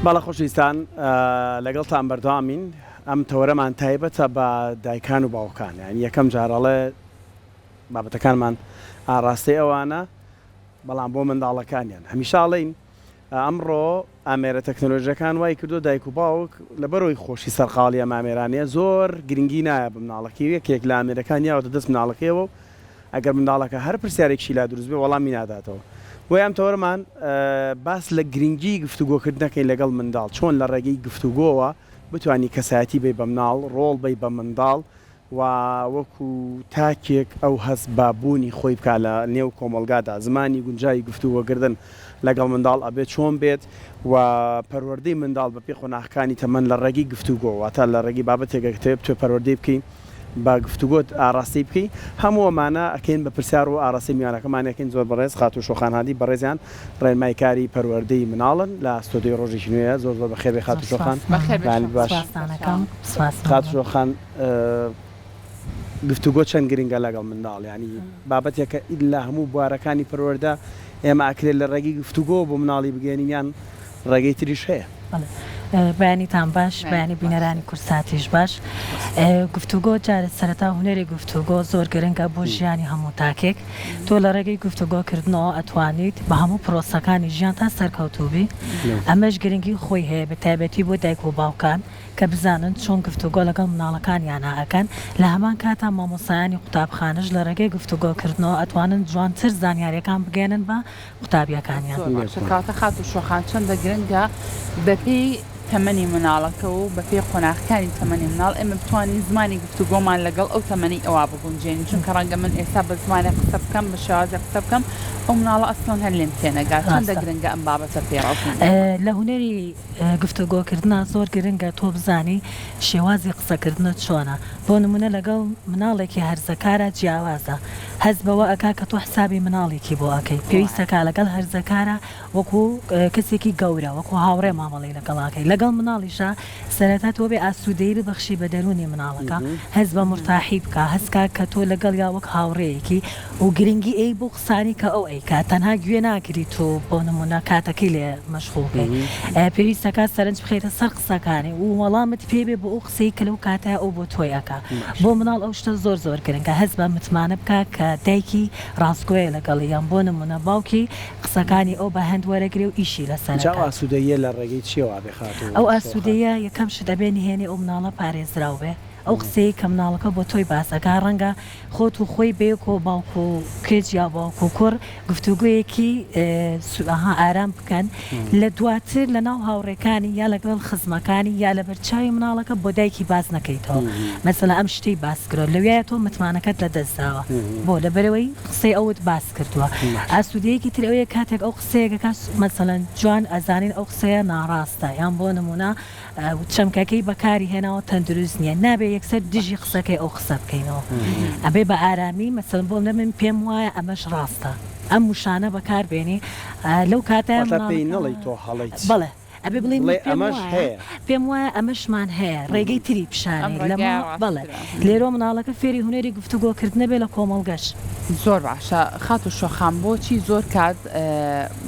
باڵە خۆشویستان لەگەڵتان بەردەوامین ئەم تەوەرەمان تایبەتە بە دایکان و باوکان، یعنی یەکەم جارەڵێ بابەتەکانمان ئاڕاستی ئەوانە بەڵام بۆ منداڵەکانیان هەمیشاڵین ئەمڕۆ ئامێرە تەکنۆلۆژیەکان وای کردو دایک و باوک لەبەرەوەی خۆشی سەرقاڵی ئەم ئامێرانەیە زۆر گرنگی نایە بە مناڵەکەی یەکێک لە ئامێرەکان یاوەتە دەست مناڵەکەیەوە و ئەگەر منداڵەکە هەر پرسیارێکی لا دروست بێ وەڵامی ناداتەوە. بۆی ئەم تەوەرەمان باس لە گرنگی گفتوگۆکردنەکەی لەگەڵ منداڵ چۆن لە ڕێگەی گفتوگۆوە بتوانی کەسایەتی بێ بە مناڵ ڕۆڵ بی بە منداڵ و وەکو تاکێک ئەو هەست بابوونی خۆی بکە لە نێو کۆمەلگادا زمانی گونجایی گفتوگۆکردن لەگەڵ منداڵ ئەبێت چۆن بێت و پەروەردەی منداڵ بە پێی خۆناغەکانی تەمەن لە ڕێگەی گفتوگۆ واتە لە ڕێگەی بابەتێکە توێ پەروەردەی بکەین با گفتوگۆت ئاراستی بکەی هەموو ئەمانە ئەکەین بە پرسیار و ئاراستی میوانەکەمانەکەین زۆر بەڕێز خات و شۆخان هادی بەڕێزیان ڕێنمای کاری پەروەردەی مناڵن لە ئەستۆدیۆی ڕۆژێکی نوێیە زۆر زۆر بەخێر بێ خات و شۆخان باش خات و شۆخان گفتوگۆ چەند گرنگە لەگەڵ منداڵ ینی بابەتێکە ئیلا هەموو بوارەکانی پەروەردە ئێمە ئەکرێت لە ڕێگەی گفتوگۆ بۆ مناڵی بگەێنیان ڕێگەی تریش هەیە. بەیانیتان باش بەیانی بینەرانی کورساتیش باش گفتوگۆ جارە سەرەتا هونەری گفتوگۆ زۆر گرنگە بۆ ژیانی هەموو تاکێک تۆ لە ڕێگەی گفتوگۆکردنەوە ئەتوانیت بە هەموو پرۆسەکانی ژیان تا سەرکەوتوبی ئەمەش گرنگی خۆی هەیە بە تایبەتی بۆ دایک و باوکان کە بزانن چۆن گفتوگۆ لەگەڵ مناڵەکانیان ئەکەن لە هەمان کاتا مامۆسایانی قوتابخانەش لە ڕێگەی گفتوگۆکردنەوە ئەتوانن جوانتر زانیاریەکان بگەێنن بە قوتابیەکانیان. کاتە خات و شۆخان چەندە گرنگە بەپێی تەمەنی مناڵەکە و بەپێی قۆناغەکانی تەمەنی مناڵ ئێمە بتوانین زمانی گفتوگۆمان لەگەڵ ئەو تەمەنی ئەوە بگونجێنین چونکە ڕەنگە من ئێستا بە زمانێک قسە بکەم بە شێوازێ قسە بکەم ئەو مناڵە ئەسڵەن هەر لێم تێنەگات چەندە گرنگە ئەم بابەتە پێڕاوتن لە هونەری گفتوگۆکردنا زۆر گرنگە تۆ بزانی شێوازی قسەکردنت چۆنە بۆ نمونە لەگەڵ مناڵێکی هەرزەکارە جیاوازە هەز بەوە ئەکا کە تۆ حسابی مناڵێکی بۆ ئەەکەی پێویستەکە لەگەڵ هەرزەکارە وەکو کەسێکی گەورە وەکو هاوڕێ مامەڵی لەگەڵاکەی لەگەڵ مناڵیشە سەرەتا تۆ بێ ئاسوودەیی بەخشی بە دەرونی مناڵەکە هەز بە مرتاحی بکە هەستکە کە تۆ لەگەڵ یا وەک هاوڕەیەکی و گرنگی ئەی بۆ قسانی کە ئەو ئەیکات تەنها گوێ ناگری تۆ بۆ نمونە کاتەکەی لێ مەشغوڵکەی پێویستەکە سەرنج بخێتە سەر قسەکانی و وەڵامت پێبێ بۆ ئەو قسەی کە لەو کاتە ئەو بۆ تۆی ئەکا بۆ مناڵ ئەو شتە زۆر زۆر گرنگە هەز بە متمانە بکە کە دایکی ڕاستگۆیە لەگەڵیان بۆ نمونە باوکی قسەکانی ئەو بە هەند وەرەگرێ و ئیشی لەسەر ئاسوودەیە لە ڕێگەی چیەوە بێخات ئەو ئاسوودەیە یەکەم شت دەبێنی هێنێ ئەو مناڵە پارێزراو بێ ئەو قسەی کە مناڵەکە بۆ تۆی باسەکە ڕەنگە خۆت و خۆی بێکۆ باوکو و کێج یا باوکو و کوڕ گفتوگویەکی ئارام بکەن لە دواتر لە ناو هاوڕێکانی یا لەگەڵ خزمەکانی یا لە بەرچاوی مناڵەکە بۆ دایکی باز نەکەیتەوە مەسەلا ئەم شتەی باسکرۆ لەوێە تۆ متمانەکەت لە دەستداوە بۆ لەبەرەوەی قسەی ئەوت باس کردووە ئاسوودەیەکی تر ئەوەیە کاتێک ئەو قسەیەکە مەسەلەن جوان ئەزانین ئەو قسەیە ناڕاستە یان بۆ نمونە چەمکەکەی بەکاری هێناوە تەندروست نییە نابێ یەکسەر دژی قسەکەی ئەو قسە بکەینەوە ئەبێ بە ئارامی مەسەڵ بۆ من پێم وایە ئەمەش ڕاستە ئەم وشانە بەکاربێنی لەو کاتە نڵی تۆ هەڵیت بڵێ ئەبێ بڵێ پێم وایە ئەمەشمان هەیە ڕێگەی تری پیشانی لەمە بڵێ لێرۆ مناڵەکە فێری هونەری گفتوگۆکردنە بێ لە کۆمەڵگەش زۆر باشە خات و شۆخان بۆچی زۆر کات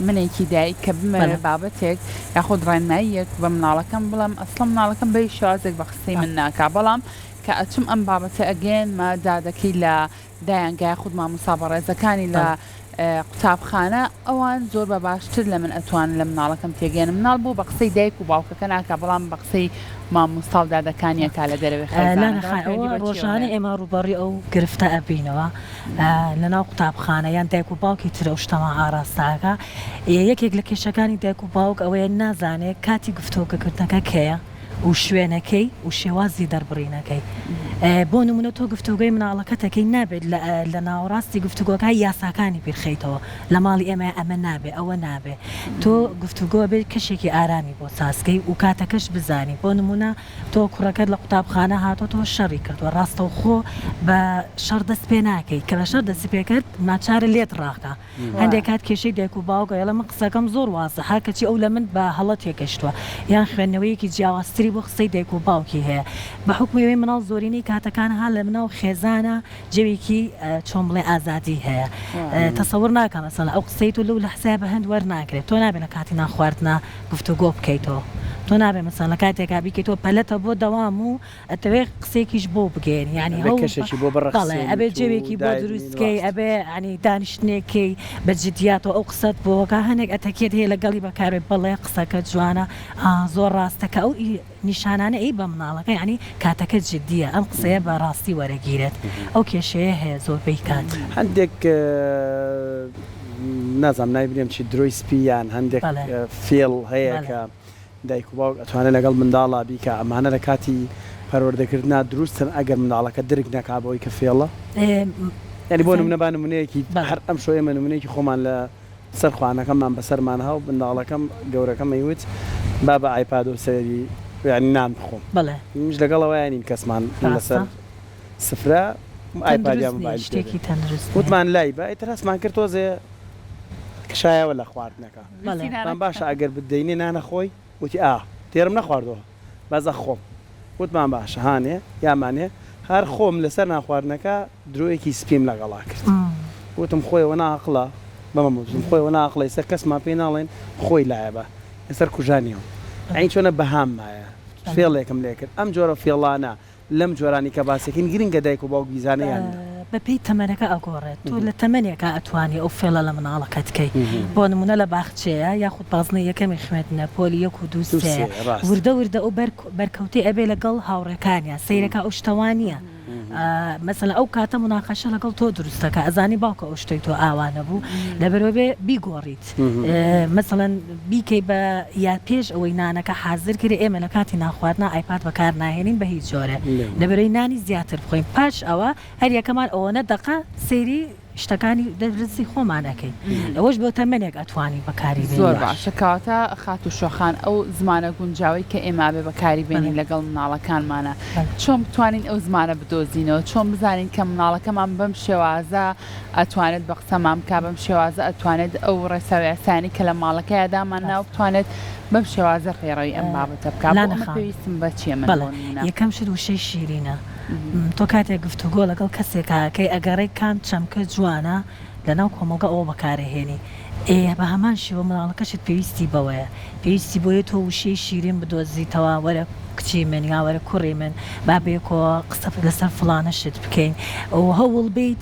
منێکی دایک کە بمەرە بابەتێک یاخۆ ڕێنماییەک بە مناڵەکەم بڵم ئەسڵم مناڵەکەم بە شێوازێک بە قسەی من ناکا بەڵام کە ئەچم ئەم بابەتە ئەگەن ما دادەکەی لە دایانگای خود مامۆستا بەڕێزەکانی لە قوتابخانە ئەوان زۆر بە باشتر لە من ئەتوان لە مناڵەکەم تێگەێنم مناڵ بوو بە قسەی دایک و باوکەکە ناکە بەڵام بە قسەی مامۆستا و دادەکانیەکە لە دەرەوەی ڕۆژانە ئێمە ڕوبەڕی ئەو گرفتە ئەبینەوە لە ناو قوتابخانە یان دایک و باوکی ترە و شتەما ئاراستاکە یەکێک لە کێشەکانی دایک و باوک ئەوەیە نازانێت کاتی گفتوگۆکردنەکە کەیە و شوێنەکەی و شێوازی دەربڕینەکەی بۆ نمونە تۆ گفتوگۆی مناڵەکەتەکەی نابێت لە ناوەڕاستی گفتوگۆکە یاساکانی بیرخەیتەوە لە ماڵی ئێمە ئەمە نابێ ئەوە نابێ تۆ گفتوگۆ بێت کەشێکی ئارامی بۆ ساسکەی و کاتەکەش بزانی بۆ نمونە تۆ کوڕەکەت لە قوتابخانە هاتۆ تۆ شەڕی کردووە ڕاستە و خۆ بە شەڕ دەست پێ ناکەی کە بە شەڕ دەستی پێکرد ناچارە لێت ڕاکە هەندێک کات کێشەی دایک و باوکە ئێڵە من قسەکەم زۆر وازە هاکەچی ئەو لە من بە هەڵە تێگەشتووە یان خوێندنەوەیەکی جیاوازتری بۆ قسەی دایک و باوکی هەیە بە حکومەوەی مناڵ زۆرینەی کاتەکان ها لە مناو خێزانە جەوێکی چۆن بڵێ ئازادی هەیە تەسەور ناکەم مەسەڵەن ئەو قسەی تۆ لەو لە حساب بە هەند وەرناگرێت تۆ نابێت لە کاتی ناخواردنە گفتوگۆ بکەیتەوە تۆ نابێ مەسەڵە کاتێکا بیکەی تۆ پەلەتە بۆ دەوام و ئەتەوێ قسێکیش بۆ بگەین یعنی کەشێکی بۆ بەڕێ ئەبێ جێوێکی بۆ دروستکەی ئەبێ ینی دانیشتێکی بەجددیات و ئەو قسەت بۆکە هەنێک ئەتەکێت هەیە لەگەڵی بەکارێ بەڵێ قسەکە جوانە زۆر ڕاستەکە ئەو نیشانانە ئەی بە مناڵەکە ینی کاتەکە جددیە ئەم قسەیە بە ڕاستی وەرەگیرێت ئەو کێشەیە هەیە زۆربەی کات هەندێک نازانم نایبرێم چی درۆی سپیان هەندێک فێڵ هەیە کە دایک و باوک ئەتوانێت لەگەڵ منداڵا بیکە ئەمانە لە کاتی پەروەردەکردنا دروستن ئەگەر منداڵەکە درک نەکا بۆی کە فێڵە ینی بۆ نمونە با نمونەیەکی هەر ئەم شوێ نمونەیەکی خۆمان لە سەر خوانەکەمان بەسەرمان هەو منداڵەکەم گەورەکەم مەیوت با بە ئایپاد و سەری ینی نان بخۆم بڵێ منش لەگەڵەوە ینین کەسمان لەسەر سفرە ئایپادیان شتێکی تەندروست وتمان لای بە ئیتر هەستمان کرد تۆزێ کشایەوە لە خواردنەکە من باشە ئەگەر بدەینێ نانە خۆی وتی تێرم نەخواردەوە بەزە خۆم وتمان باشە هاانێ یامانێ هەر خۆم لەسەر ناخواردنەکە درۆیەکی سپیم لەگەڵا کرد وتم خۆیەوە ناقڵە بەمەموتم خۆیەوە ناقڵی سەر کەسمان پێی ناڵێن خۆی لایە بە لەسەر کوژانیەوە ئەین چۆنە بەهاممایە فێڵێکم لێ کرد ئەم جۆرە فێڵانە لەم جۆرانی کە باسێکین گرنگە دایک و باوک بیزانەیان بەپێی تەمەنەکە ئەگۆڕێت تۆ لە تەمەنێکە ئەتوانی ئەو فێڵە لە مناڵەکەت کەی بۆ نمونە لە باخچەیە یاخود بازنە یەکەمی خوێندنە پۆلی 1 و 2 وردە وردە ئەو بەرکەوتی ئەبێ لەگەڵ هاوڕێکانیە سیرەکە ئەو شتەوانیە مەسەلا ئەو کاتە مناقەشە لەگەڵ تۆ دروستەکە ئەزانی باوکە ئەو شتەی تۆ ئاوانە بوو لەبەرەوەبێ بیگۆڕیت مەسەڵەن بیکەی بە یا پێش ئەوەی نانەکە حازر کردی ئێمە لە کاتی ناخواردنا ئایپاد بەکار ناهێنین بە هیچ جۆرە لەبەرەوەی نانی زیاتر بخۆین پاش ئەوە هەر یەکەمان ئەوەنە دقە سەیری شتەکانی دەرزی خۆمانەکەی ئەوەش بۆ تەمەنێک ئەتوانی بەکاری زۆر باشەکەواتە خات و شۆخان ئەو زمانە گونجاوی کە ئێمە بێ بەکاری بێنین لەگەڵ مناڵەکانمانە چۆن بتوانین ئەو زمانە بدۆزینەوە چۆن بزانین کە مناڵەکەمان بەم شێوازە ئەتوانێت بە قسەمان بکە بەم شێوازە ئەتوانێت ئەو ڕێساویاسانی کە لە ماڵەکەی دامان ناو بتوانێت بەم شێوازە پێڕەوی ئەم بابەتە بکە پێویستم بە چیە من یەکەم شت وشەی شیرینە تۆ کاتێک گفتوگۆ لەگەڵ کەسێکاکەی ئەگەڕێی کام چەمکە جوانە لەناو کۆمەلگە ئەوە بەکارهێنی بە هەمان شێوە مناڵەکەشت پێویستی بەوەیە پێویستی بۆیە تۆ وشەی شیرین بدۆزیتەوە وەرە کچی من یا وەرە کوڕی من با بێکەوە قسە لەسەر فڵانەشت بکەین ئەو هەوڵ بیت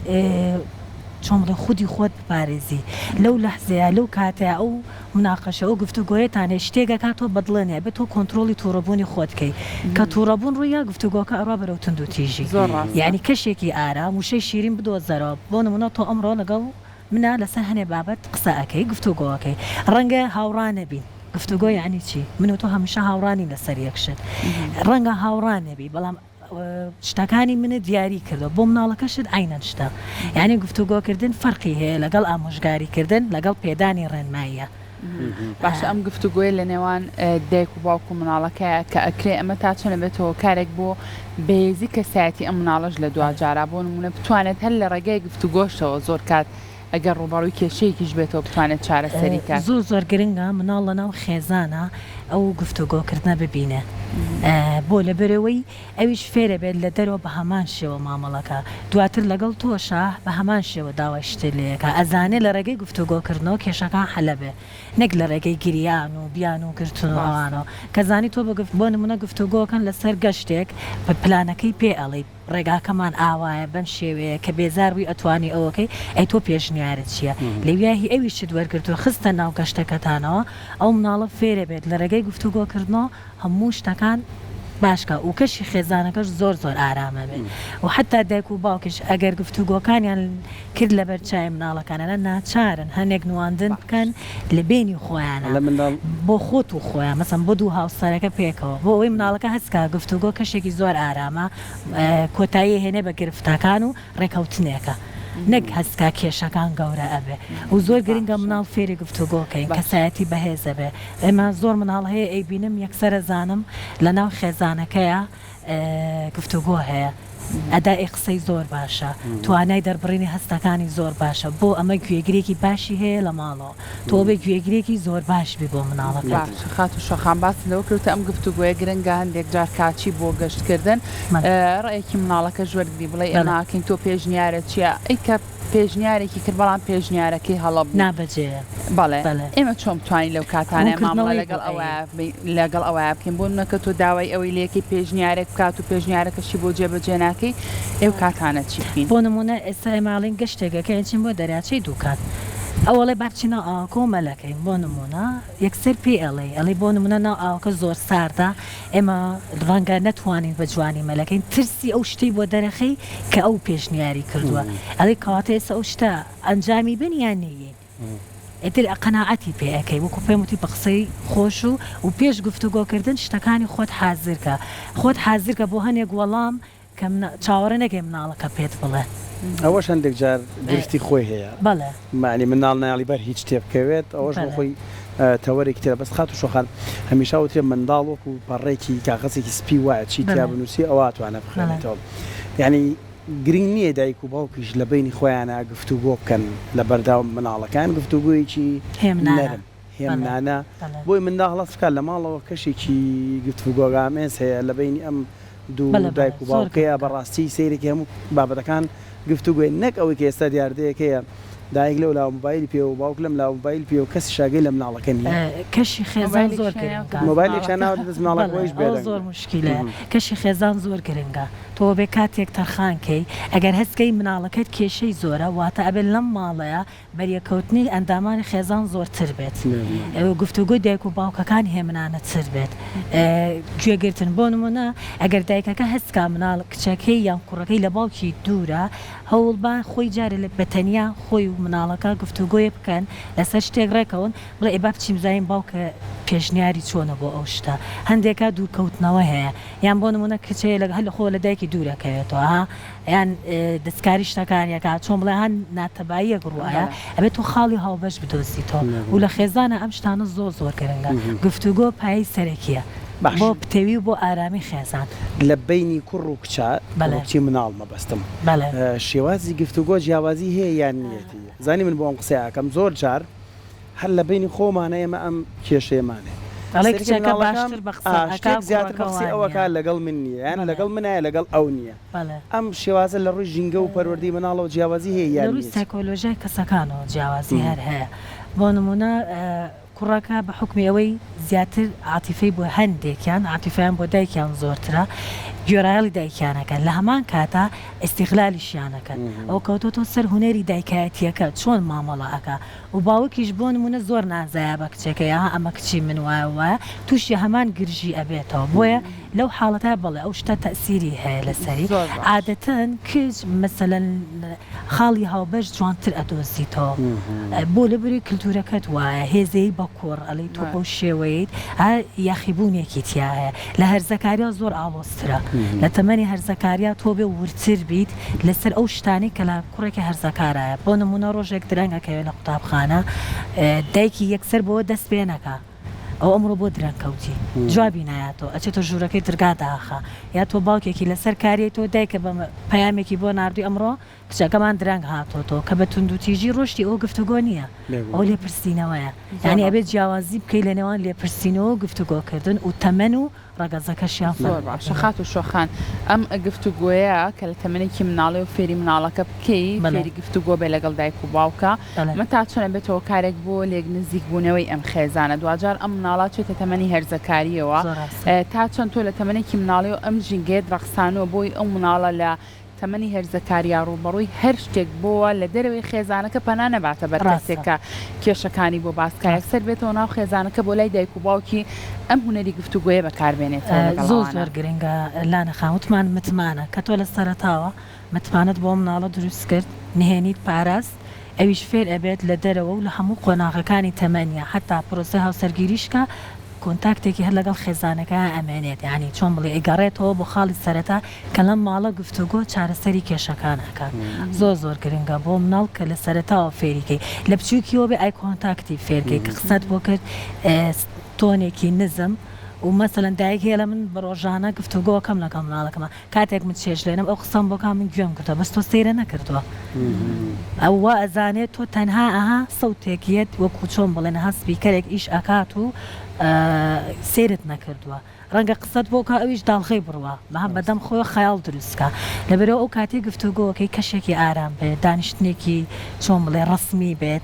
چۆن بڵێ خودی خۆت بپارێزی لەو لەحزەیە لەو کاتەیە ئەو مناقەشە ئەو گفتوگۆیەتانێ شتێکە کاتۆ بەدڵێنێ بێت تۆ کۆنتترۆلی تووڕەبوونی خۆتکەی کە تووڕەبوون ڕوویە گفتوگۆکە ئەڕوا بەرەو تند و تیژی یعنی کەشێکی ئارام وشەی شیرین بدۆزەرەوە بۆ نمونە تۆ ئەمڕۆ لەگەڵ منە لەسەر هەنێ بابەت قسە ئەەکەی گفتوگۆەکەی ڕەنگە هاوڕانە بین گفتوگۆ یعنی چی من و تۆ هەمیشە هاوڕانی لەسەر یەکشت ڕەنگە هاوڕانەبی بەڵام شتەکانی منە دیاری کردو بۆ مناڵەکەشت عینەن شتە یعنی گفتوگۆکردن فەرقی هەیە لەگەڵ ئامۆژگاریکردن لەگەڵ پێدانی ڕێنماییە باشە ئەم گفتوگوۆی لە نێوان دایک و باوک و مناڵەکەیە کە ئەکرێ ئەمە تا چۆنە بێتەوە کارێک بۆ بێزی کەسایەتی ئەم مناڵەش لە دوجارا بۆ نمونە بتوانێت هەر لە ڕێگەی گفتوگۆشتەوە زۆر کات ئەگەر ڕووباڕووی کێشەیەکیش بێتەوە بتوانێت چارەسەری کات زۆر گرنگە مناڵ لەناو خێزانە ئەو گفتوگۆکردنە ببینێ بۆ لە بەرەوەی ئەویش فێرە بێت لە دەرەوە بە هەمان شێوە مامەڵەکە دواتر لەگەڵ تۆشە بە هەمان شێوە داوای شتلەیەەکە ئەزانێ لە ڕێگەی گفتوگۆکردنەوە کێشەکان حەلە بێ نەک لە ڕێگەی گریان و بیان و گرتنەوەوانەوە کەزانی تۆ بۆ نمونە گفتوگۆکەن لەسەر گەشتێک بە پلانەکەی پێ ئەڵی ڕێگاکەمان ئاوایە بەم شێوەیە کە بێزاروی ئەتوانی ئەوەکەی ئەی تۆ پێشنیارت چییە لەویاهی ئەویشت وەرگرتو خستە ناو گەشتەکەتانەوە ئەو مناڵە فێرە بێت لە ڕێگەی گفتوگۆکردنەوە هەموو شتەکان باشکە و کەشی خێزانەکەش زۆر ئارامە بێت و حتا دایک و باوکش ئەگەر گفتوگۆکانیان کرد لە بەرچای مناڵەکانە ناچارن هەنێک نواندن بکەن لە بینی خۆیانە بۆ خۆت و خۆیان مەسەن بۆ دوو هاوسەرەکە پێکەوە بۆ ئەوەی مناڵەکە هەستکە گفتوگۆ کەشێکی زۆر ئارامە کۆتایی هێنێ بە گرفتەکان و ڕێکەوتنێکە نەک هەستکا کێشەکان گەورە ئەبێ و زۆر گرنگە مناڵ فێری گفتوگۆکەین کەسایەتی بەهێزە بێ ئێمە زۆر مناڵ هەیە ئەی بینم یەکسەرە زانم لە ناو خێزانەکەیە گفتوگۆ هەیە ئەدای قسەی زۆر باشە توانای دەربڕینی هەستەکانی زۆر باشە بۆ ئەمە گوێگرێکی باشی هەیە لە ماڵەوە تۆ بێ گوێگرێکی زۆر باش بی بۆ مناڵەکە خات و شەخان باس لەوە کردتە ئەم گفتوگوۆیە گرنگە هەندێک جار کاچی بۆ گەشتکردن ڕێیەکی مناڵەکە ژوەرگری بڵێ ئەماکەین تۆ پێشنیارە چییە ئەی کە پێشنیارێکی کرد بەڵام پێشنیارەکەی هەڵە نابەجێ بەڵێ بەڵێ. ئێمە چۆم توانین لەو کاتانە مامەڵە ڕوونکردنەوەی لەگەڵ ئەوە بکەین بۆ نەکە تۆ داوای ئەوەی لەیەکی پێشنیارێک بکات و پێشنیارەکەشی بۆ جێبەجێ ناکەی ئێو کاتانە چی بکەین؟ بۆ نمونە ئێستا ماڵین گەشتێکەکە چین بۆ دەریاچەی دووکات ئەوڵێ بچینە ئاکۆ مەلەکەین بۆ نمونە یەکسەر پێ ئەڵێ بۆ نمونە ناو ئاوکە زۆر ساردا ئێمە ڕەنگە نەتوانین بە جوانی مەلەکەین ترسی ئەو شتەی بۆ دەرەخی کە ئەو پێشنیاری کردووە ئەڵێ کەواتە ئێستا ئەو شتە ئەنجامی بنیان نەیەین ئێتر قەناعەتی پێەکەی وەکو پێم وتی بە قسەی خۆش و پێش گفتوگۆکردن شتەکانی خۆت حازرکە بۆ هەنێک وەڵام کە چاوەڕە نەگەی مناڵەکە پێت بڵێ ئەوەش هەندێک جار گرفتی خۆی هەیە بەڵێ معنی مناڵ ناڵی بەر هیچ تێبکەوێت ئەوەش خۆی تەوەرێکی تێ بەس خات و شۆخان هەمیشا وترێ منداڵ وەکو پەڕێکی کاغەزێکی سپی وایە چی تیا بنووسی ئەوە توانە بخێنێتەوە یعنی گرنگ نییە دایک و باوکیش لە بینی خۆیانە گفتوگۆ بکەن لە بەرداو مناڵەکان گفتوگویەکی نەرم هێمنانە بۆی منداڵ هەڵەسکات لە ماڵەوە کەشێکی گفتوگۆگامێز هەیە لە بینی ئەم دوو دایک و باوکەیە بەڕاستی سیرێکی هەموو بابەتەکان گفتوگوێ نەک ئەوەی کە ئێستا دیاردەیەکەیە دایک لەو لا مۆبایلی پێ و باوک لەم لا مۆبایل پێ و کەسی شاگەی لە مناڵەکە نیە کەشی خێزان زۆر مۆبایلێکیان ناوە دەست مناڵەکەیش بێ زۆر مشکلە کەشی خێزان زۆر گرنگە تۆ بێ کاتێک تەرخانکەی ئەگەر هەستکەی مناڵەکەت کێشەی زۆرە واتە ئەبێت لەم ماڵەیە بەریەکەوتنی ئەندامانی خێزان زۆرتر بێت گفتوگوی دایک و باوکەکان هێمنانە تر بێت گوێگرتن بۆ نمونە ئەگەر دایکەکە هەستکا مناڵ کچەکەی یان کوڕەکەی لە باوکی دوورە هەوڵبان خۆی جارە لە بەتەنیا خۆی و مناڵەکە گفتوگۆی بکەن لەسەر شتێک ڕێکەون بڵێ ئێ با بچیم زانین باوکە پێشنیاری چۆنە بۆ ئەو شتە هەندێکە دوورکەوتنەوە هەیە یان بۆ نمونە کچەیە لە هەل خۆ لە دایکی دوورەکەوێتەوە یان دەستکاری شتەکانیەکە چۆن بڵێ هەن ناتەباییە گڕواە ئەبێت تۆ خاڵی هاوبەش بدۆزیتەوە و لە خێزانە ئەم شتانە زۆر گرنگە گفتوگۆ پایی سەرەکیە بۆ پتێوی و بۆ ئارامی خێزان لە بینی کوڕ و کچە بەڵێکی مناڵ مەبەستم شێوازی گفتوگۆ جیاوازی هەیە یان نیەتی زانی من بۆ ئەم قسەیەکەم زۆر جار هەر لە بینی خۆمانە ئێمە ئەم کێشەیەمانێ زیاتر بەقسی ئەوەکە لەگەڵ من نییە یان لەگەڵ منایە لەگەڵ ئەو نییە ئەم شێوازە لە ڕووی ژینگە و پەروەردی مناڵەوە جیاوازی هەیە یان ڕووی سایکۆلۆژیای کەسەکانەوە جیاوازی هەر هەیە بۆ نمونە کوڕەکە بە حکمی ئەوەی زیاتر عاتیفەی بۆ هەندێکیان عاتیفیان بۆ دایکیان زۆرترە گوێڕایەڵی دایکیانەکەن لە هەمان کاتە ئیستیغلالیشیانەکەن ئەو کەوتۆ سەر هونەری دایکایەتیەکە چۆن مامەڵەکە و باوکیش بۆ نمونە زۆر نازایە بە کچەکەی ئەمە کچی من وایە تووشی هەمان گرژی ئەبێتەوە بۆیە لەو حاڵەتە بڵێ ئەو شتە تەسیری هەیە لەسەری عادەتەن کچ مەسەلەن خاڵی هاوبەش جوانتر ئەدۆزیتەوە بۆ لەبەری کللتورەکەت وایە هێزەی بە کوڕ ئەڵی تۆ بۆ شێوەیەت یاخیبوونێکی تیا هەیە لە هەرزەکاریا زۆر ئاڵۆسترە لە تەمەنی هەرزەکاریا تۆ بێ ورتر بیت لەسەر ئەو شتانی کە لە کوڕێکی هەرزەکارایە بۆ نمونە ڕۆژێک درەنگەکەوێت لە قوتابخانە دایکی یەکسەر بۆ دەست پێنەکە ئەو ئەمڕۆ بۆ درەنکەوتی جوابی نایەتەوە ئەچێتە ژوورەکەی دەرگاداخە یا تۆ باوکێکی لەسەر کاری تۆ دایکە بە پەیامێکی بۆ نردی ئەمڕۆ کچەکەمان درەنگ هاتۆتەوە کە بە توندوتیژی ڕۆشتی ئەو گفتوگۆ نییە ئەو لێپرسینەوەیە یعنی ئەبێت جیاوازی بکەی لە نێوان لێپرسینەوە گفتوگۆکردن و تەمەن و ڕەگەزەکەشیان زۆر باشە خات و شۆخان ئەم گفتوگۆیە کە لە تەمەنێکی مناڵی و فێری مناڵەکە بکەی فێری گفتوگۆ بێ لەگەڵ دایک و باوکە مە تا چۆنە بێتەوە کارێک بۆ لێک نزیک بوونەوەی ئەم خێزانە دوجار ئەم مناڵات چێتە تەمەنی هەرزەکاریەوە تا چەند تۆ لە تەمەنێکی مناڵی و ئەم ژینگەیە ڕەخسانەوە بۆی ئەو مناڵە لە تەمەنی هەرزەکاریا ڕوبەڕووی هەر شتێک بووە لە دەرەوەی خێزانەکە پەنا نەباتە بەرکەسێکە کێشەکانی بۆ باسکە یەکسەر بێتەوە ناو خێزانەکە بۆ لای دایک و باوکی ئەم هونەری گفتوگۆیە بەکاربێنێتەوە زۆر گرنگە لا نەخاوتمان متمانە کە تۆ لە سەرەتاوە متمانت بۆ مناڵە دروست کرد نهێنیت پاراست ئەویش فێر ئەبێت لە دەرەوە و لە هەموو قۆناغەکانی تەمەنیە حتا پرۆسە هاوسەرگیریشکە کۆنتاکتێکی هەر لەگەڵ خێزانەکە ئەمێنێت ینی چۆن بڵێ ئەگەڕێتەوە بۆ خاڵی سەرەتا کە لەم ماڵە گفتوگۆ چارەسەری کێشەکانەکان زۆر گرنگە بۆ مناڵ کە لە سەرەتاوە فێریکەی لە بچووکیەوە بێ ئای کۆنتاکتی فێرکەی کە قسەت بۆ کرد تۆنێکی نزم و مەسەلەن دایک هەیە لە من بە ڕۆژانە گفتوگۆکەم لەگەڵ مناڵەکەمە کاتێک من چێژ لێنم ئەو قسەم بۆکە من گوێم کردەوە بەس تۆ سەیرە نەکردووە ئەوە ئەزانێت تۆ تەنها ئەها سەوتێکیت وەکو چۆن بڵێن ها سپیکەرێک ئیش ئەکات و سێرت نەکردووە ڕەنگە قسەت بۆکە ئەویش داڵخەی بڕوە بەدەم خۆی خەیاڵ دروستکە لەبەرەوە ئەو کاتی گفتوگۆکەی کەشێکی ئارام بێت دانیشتێکی چۆن بڵێ ڕسمی بێت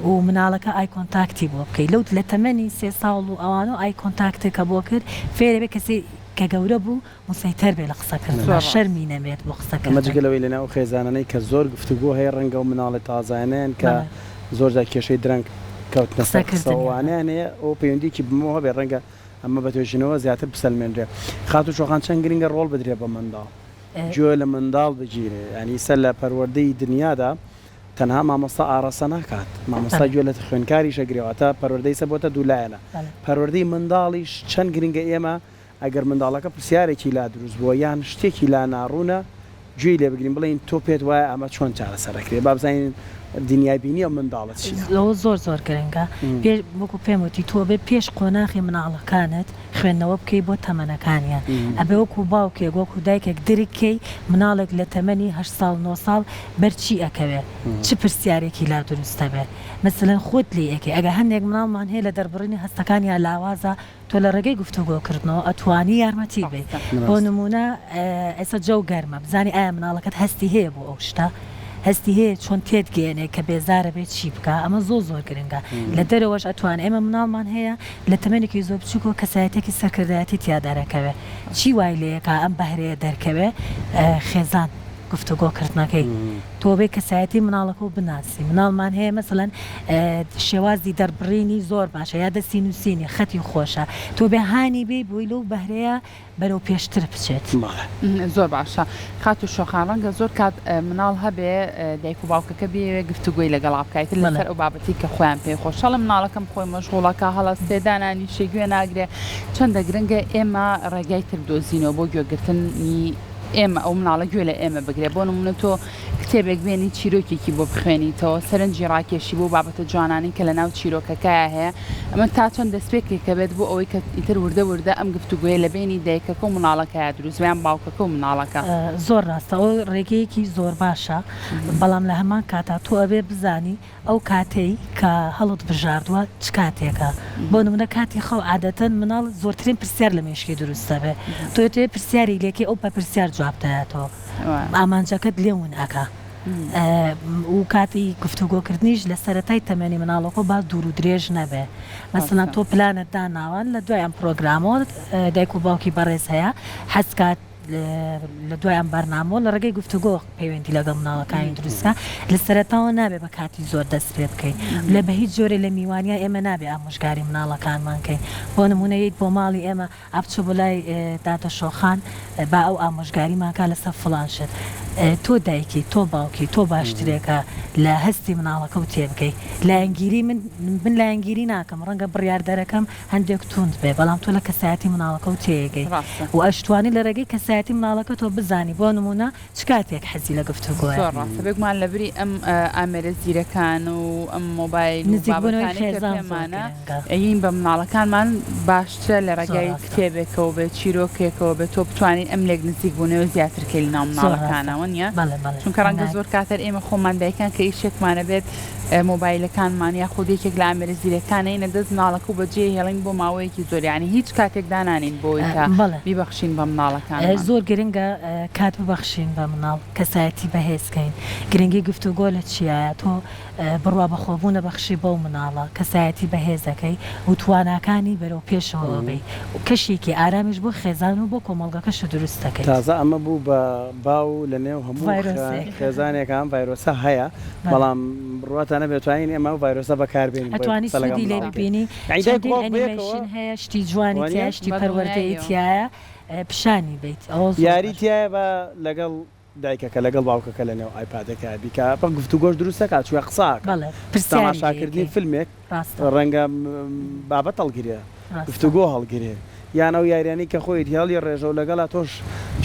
و مناڵەکە ئای کۆنتاکتی بۆ بکەیت لەوت لە تەمەنی 3 ساڵ و ئەوانە ئای کۆنتاکتێکە بۆ کرد فێرە بێ کەسی کە گەورە بوو مسەیتەر بێ لە قسەکردن شەرمی نەمێت بۆ قسەکردن ئەمەجگەلەوەی لەناو خێزانانەی کە زۆر گفتوگۆ هەیە ڕەنگە و مناڵی تازانیان کە زۆرجار کێشەی درەنگ کەوتنە سەر قسەوانیان هەیە ئەو پەیوەندیکی بمەوە بێ ڕەنگە ئەمە بە توێژینەوە زیاتر بسەلمێنرێ خات و شۆخان چەند گرنگە ڕۆڵ بدرێ بە منداڵ گوێ لە منداڵ بگیرێ ینی سەر لە پەروەردەی دنیادا تەنها مامۆستا ئاڕاستە ناکات مامۆستا گوێ لە خوێنکاری شەگرێەوەتە پەروەردەی سە بۆتە دوولایەنە پەروەردەی منداڵیش چەند گرنگە ئێمە ئەگەر منداڵەکە پرسیارێکی لا دروست بووە یان شتێکی لا ناڕوونە گوێی لێ بگرین بڵین تۆ پێت وایە ئەمە چۆن چارەسەرەکرێ با بزانین دنیای بینی ئەو منداڵت لەوە زۆر گرنگە وەکو پێم وتی تۆ بێ پێش قۆناغی مناڵەکانت خوێندنەوە بکەی بۆ تەمەنەکانیان ئەبێ وەکو باوکێک وەکو دایکێک درکەی مناڵێک لە تەمەنی 8 ساڵ 9 ساڵ بەرچی ئەکەوێت چ پرسیارێکی لا دروستە بێت مثلەن خۆت لێ ئەەکەی ئەگە هەندێک مناڵمان هەیە لە دەربڕینی هەستەکانیان لاوازە تۆ لە ڕێگەی گفتوگۆکردنەوە ئەتوانی یارمەتی بێت بۆ نمونە ئێستا جەو گەرمە بزانی ئایا مناڵەکەت هەستی هەیە بۆ ئەو شتە هەستی هەیە چۆن تێت گەێنێ کە بێزارە بێت چی بکە ئەمە زۆر گرنگە لە دەرەوەش ئەتوان ئێمە مناڵمان هەیە لە تەمەێکی زۆر بچووکۆ کەسایەتێکی سەرکردایەتی تیادارەکەوێ چی وای لەیەکە ئەم بەهرەیە دەرکەوێ خێزان گفتوگۆکردنەکەی تۆ بێ کەسایەتی مناڵەکە و بناسی مناڵمان هەیە مەسەڵەن شێوازی دەربڕینی زۆر باشە یا دەستی نووسینی خەتی خۆشە تۆ بێ هانی بێ بۆی لەو بەهرەیە بەرەو پێشتر بچێت زۆر باشە خات و شۆخان ڕەنگە زۆر کات مناڵ هەبێ دایک و باوکەکە بێ گفتوگوی لەگەڵ بکایت لەسەر ئەو بابەتی کە خۆیان پێ خۆشەڵە مناڵەکەم خۆی مەشغوڵەکە هەڵەستێ دانانی شێگوێ ناگرێ چەندە گرنگە ئێمە ڕێگای تر دۆزینەوە بۆ گوێگرتنی ئێمە ئەو مناڵە گوێ لە ئێمە بگرێ بۆ نمونە تۆ کتێبێک بێنی چیرۆکێکی بۆ بخوێنیتەوە سەرنجی ڕاکێشی بۆ بابەتە جوانانی کە لە ناو چیرۆکەکە هەیە ئەمە تا چەند دەستپێکێکە بێت بۆ ئەوەی کە ئیتر وردە ئەم گفتوگوێ لە بینی دایکەکە و مناڵەکە دروستیان باوکەکە و مناڵەکە زۆر ڕاستە ئەو ڕێگەیەکی زۆر باشە بەڵام لە هەمان کاتا تۆ ئەبێ بزانی ئەو کاتەی کە هەڵت بژاردووە چ کاتێکە بۆ نمونە کاتی خەو عادەتەن مناڵ زۆرترین پرسیار لە مێشکی دروستە بێ تۆ پرسیاری لێکی ئەو بە پرسیار جواب دایەتەوە ئامانجەکەت لێون ئەکا و کاتی گفتوگۆکردنیش لە سەرەتای تەمەنی مناڵەکە با دوور و درێژ نەبێ مەسەڵەن تۆ پلانت داناوان لە دوای ئەم پرۆگرامەوە دایک و باوکی بەڕێز هەیە حەزکات لە دوای ئەم بەرنامەوە لە ڕێگەی گفتوگۆ پەیوەندی لەگەڵ مناڵەکانی دروستە لە سەرەتاوە نابێ بە کاتی زۆر دەست پێ بکەین لە بە هیچ جۆرە لە میوانیا ئێمە نابێ ئامۆژگاری مناڵەکانمانکەین بۆ نمونەیەیت بۆ ماڵی ئێمە ئاپچە بۆ لای داتە شۆخان با ئەو ئامۆژگاریمانکە لەسەر فڵان شت تۆ دایکی تۆ باوکی تۆ باشترێکە لە هەستی مناڵەکە و تێ بکەی لایەنگیری من لایەنگیری ناکەم ڕەنگە بڕیاردەرەکەم هەندێک توند بێ بەڵام تۆ لە کەسایەتی مناڵەکە و تێگەی و ئەشتوانی لە ڕێگەی کەسایەتی مناڵەکە تۆ بزانی بۆ نمونە چ کاتێک حەزی لە گفتوگۆیە بێگومان لەبری ئەم ئامێرە زیرەکان و ئەم مۆبایل نزیکبوونەوەیمانە ئەین بە مناڵەکانمان باشترە لە ڕێگای کتێبێکەوە بێت چیرۆکێکەوە بێت تۆ بتوانین ئەم لێک نزیک بوونەوە زیاترکەی ناو مناڵەکانەوە چونکە ڕەنگە زۆر کاتەر ئێمە خۆمان دایکان کە ئیشێکمانە بێت مۆبایلەکانمان یا خودێکێک لە ئامێرە زیرەکانەینە دەست مناڵەکە و بەجێ هێڵین بۆ ماوەیەکی زۆر ینی هیچ کاتێک دانانین بۆی بیبەخشین بە مناڵەکان زۆر گرنگە کات ببەخشین بە مناڵ کەسایەتی بەهێزکەین گرنگی گفتوگۆ لە چیایە تۆ بڕوا بەخۆبوونە بەخشی بەو مناڵە کەسایەتی بەهێزەکەی و تواناکانی بەرەو پێشەوە بێ و کەشێکی ئارامیش بۆ خێزان و بۆ کۆمەڵگەکەش دروست دەکەیت تازە ئەمە بوو بە باو لە نێو هەموو خێزانێکان ڤایرۆسە هەیە بەڵام بڕاتانە بێتوانین ئێمە و ڤایرۆسە بەکاربێنین ئەتوانی سودی لێ ببینی ئەنیمەیشن هەیە شتی جوانی تیا شتی پەروەردەیی تایە پیشانی بیت یاری تایە بە لەگەڵ دایکەکە لەگەڵ باوکەکە لە نێو ئایپادەکە بیکە بە گفتوگۆش دروستەکات چوە قساکە تەماشاکردنی فیلمێک ڕەنگە بابەت هەڵگیرێ گفتوگۆ هەڵگیرێ یان ئەو یاریانی کە خۆی هێڵی ڕێژە و لەگەڵا تۆش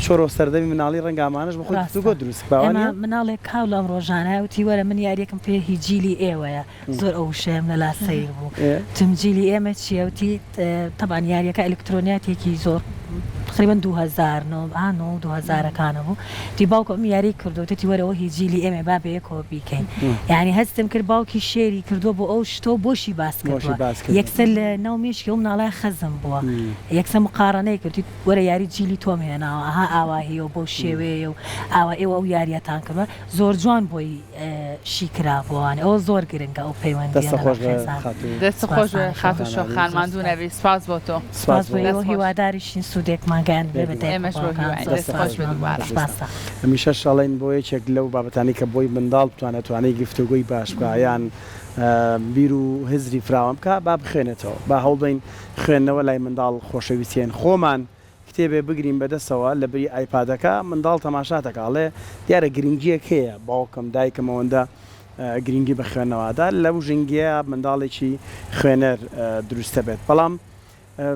چۆرۆ سەردەمی مناڵی ڕەنگامانش بە خۆی گفتوگۆ دروست باوانە مناڵێک کاو لەم ڕۆژانە وتی وەرە من یاریەکەم پێ هیجیلی ئێوەیە زۆر ئەو شێم لە لاسەیر بوو تمجیلی ئێمە چیەوتی تەبان یاریەکە ئەلکترۆنیاتێکی زۆر تقریبا 2009 بوو دی باوکم یاری کردو تێتی وەرەوە هیجیلی ئێمە با بەیەکەوە بیکەین یعنی هەستم کرد باوکی شێری کردووە بۆ ئەو شتۆ بۆشی باس کردووە یەکسەر لە ناو مێشکی ئەو مناڵای خەزم بووە یەکسەر مقارنەی کردی وەرە یاری جیلی تۆم هێناوە ئەها ئاواهەیە بۆ شێوەیە و ئاوا ئێوە ئەو یاریەتان کردوە زۆر جوان بۆی شی کرابووانێ ئەوە زۆر گرنگە ئەو پەیوەندیە دەست خۆش خات و شۆخان ماندوو نەبی سپاس بۆ تۆ سپاس بۆ ئێوە هیواداریشین سوودێکمانگەیان بێ ئێمەش بۆ هیوای دەست خۆش بێ دووبارە هەمیشە شەڵێن بۆ یەکێک لەو بابەتانی کە بۆی منداڵ بتوانێت توانای گفتوگوی باش بکە یان بیر و هزری فراوان بکە با بخوێنێتەوە با هەوڵدەین خوێندنەوە لای منداڵ خۆشەویستیان خۆمان کتێبێ بگرین بەدەستەوە لە بری ئایپادەکە منداڵ تەماشاتەکەڵێ دیارە گرنگیەک هەیە باوکم دایکم ئەوەندە گرنگی بە خوێندنەوەدا لەو ژنگیە منداڵێکی خوێنەر دروستە بێت بەڵام